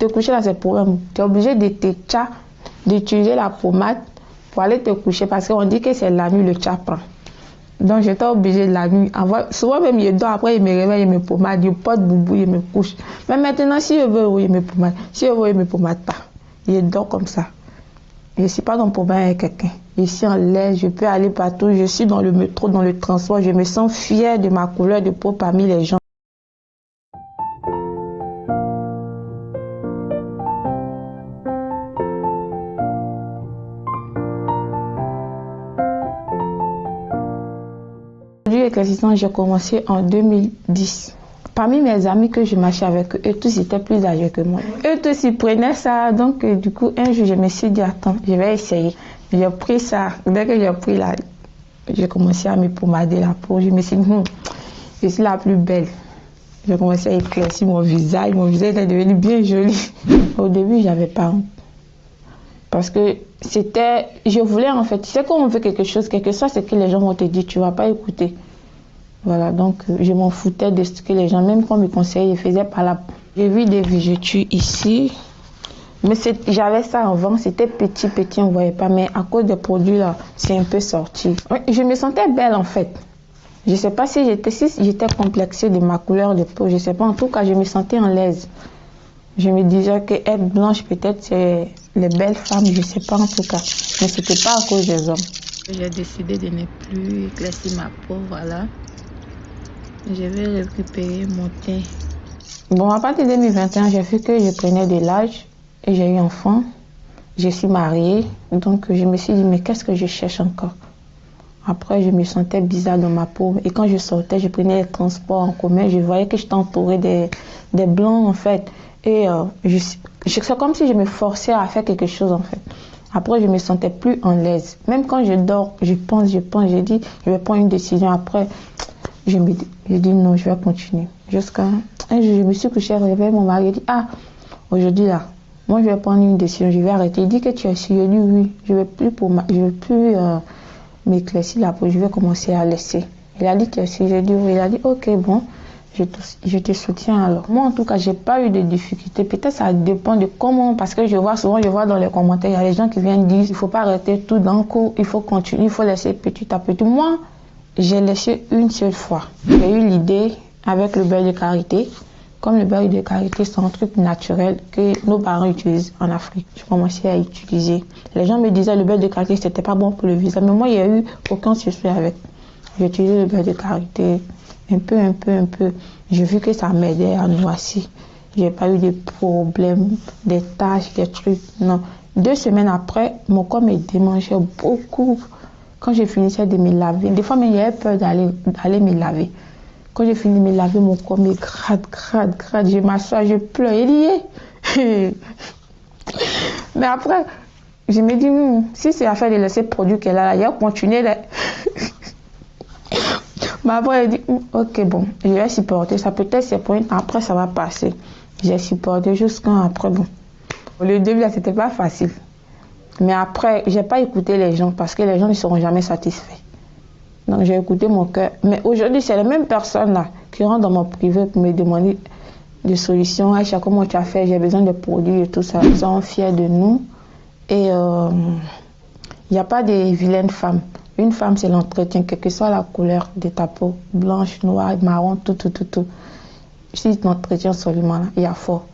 te coucher là, c'est problème. Tu es obligé de te tcha, d'utiliser la pommade pour aller te coucher parce qu'on dit que c'est la nuit le tcha prend. Donc j'étais obligée de la nuit. Souvent même je dors, après je me réveille, je me pommade, je porte boubou, je me couche. Mais maintenant si je veux, oui, je me pommade. Si je veux, je me pommade pas. Je dors comme ça. Je ne suis pas dans le problème avec quelqu'un. Je suis en l'aise, je peux aller partout. Je suis dans le métro, dans le transport. Je me sens fière de ma couleur de peau parmi les gens. L'éclaircissement, j'ai commencé en 2010. Parmi mes amis que je marchais avec eux, tous étaient plus âgés que moi. Eux tous ils prenaient ça, donc du coup un jour je me suis dit attends, je vais essayer. J'ai pris ça, dès que j'ai pris là, j'ai commencé à me pommader la peau. Je me suis dit je suis la plus belle. J'ai commencé à éclaircir mon visage était devenu bien joli. Au début j'avais pas honte. Parce que je voulais en fait, tu sais quand on veut quelque chose, quelque chose c'est que les gens vont te dire, tu vas pas écouter. Voilà, donc je m'en foutais de ce que les gens, même quand me conseillaient, ils faisaient pas la. J'ai vu des végétures ici, mais j'avais ça avant, c'était petit, on voyait pas, mais à cause des produits là, c'est un peu sorti. Je me sentais belle en fait. Je sais pas si j'étais complexée de ma couleur de peau, je sais pas, en tout cas je me sentais en l'aise. Je me disais que être blanche peut-être c'est les belles femmes, je sais pas en tout cas, mais c'était pas à cause des hommes. J'ai décidé de ne plus éclaircir ma peau, voilà. Je vais récupérer mon teint. Bon, à partir de 2021, j'ai vu que je prenais de l'âge et j'ai eu un enfant. Je suis mariée, donc je me suis dit, mais qu'est-ce que je cherche encore? Après, je me sentais bizarre dans ma peau. Et quand je sortais, je prenais les transports en commun, je voyais que j'étais entourée des blancs, en fait. Et c'est comme si je me forçais à faire quelque chose, en fait. Après, je me sentais plus en l'aise. Même quand je dors, je pense, j'ai dit, je vais prendre une décision après. J'ai dit non, je vais continuer. Jusqu'à un jour, je me suis couchée, réveillée, mon mari a dit, ah, aujourd'hui là, moi je vais prendre une décision, je vais arrêter. Il dit que tu es sûr, je dis oui, je vais plus m'éclaircir la peau, je vais commencer à laisser. Il a dit tu es sûr, je dis oui, il a dit ok bon, je te soutiens alors. Moi en tout cas, j'ai pas eu de difficultés. Peut-être ça dépend de comment, parce que je vois dans les commentaires, il y a des gens qui viennent dire, il faut pas arrêter tout d'un coup, il faut continuer, il faut laisser petit à petit. Moi, j'ai laissé une seule fois. J'ai eu l'idée avec le beurre de karité. Comme le beurre de karité, c'est un truc naturel que nos parents utilisent en Afrique. Je commençais à utiliser. Les gens me disaient le beurre de karité, c'était pas bon pour le visage. Mais moi, il n'y a eu aucun souci avec. J'ai utilisé le beurre de karité. Un peu. J'ai vu que ça m'aidait à noircir. J'ai pas eu de problèmes, des taches, des trucs. Non. 2 semaines après, mon corps me démangeait beaucoup. Quand je finissais de me laver, des fois, j'avais peur d'aller me laver. Quand j'ai fini de me laver, mon corps me crade. Je m'assois, je pleure. Il dit, mais après, je me dis, si c'est affaire de laisser le produit qu'elle a là, il va continuer. Mais après, elle dit, ok, bon, je vais supporter ça. Peut-être c'est pour une temps, après, ça va passer. J'ai supporté jusqu'à après, bon. Le début, là, c'était pas facile. Mais après, j'ai pas écouté les gens parce que les gens ne seront jamais satisfaits. Donc, j'ai écouté mon cœur. Mais aujourd'hui, c'est les mêmes personnes là qui rentrent dans mon privé pour me demander des solutions. Aïcha, comment tu as fait? J'ai besoin de produits et tout ça. Ils sont fiers de nous. Et il n'y a pas de vilaines femmes. Une femme, c'est l'entretien, quelle que soit la couleur de ta peau, blanche, noire, marron, tout. Si l'entretien seulement là, il y a fort.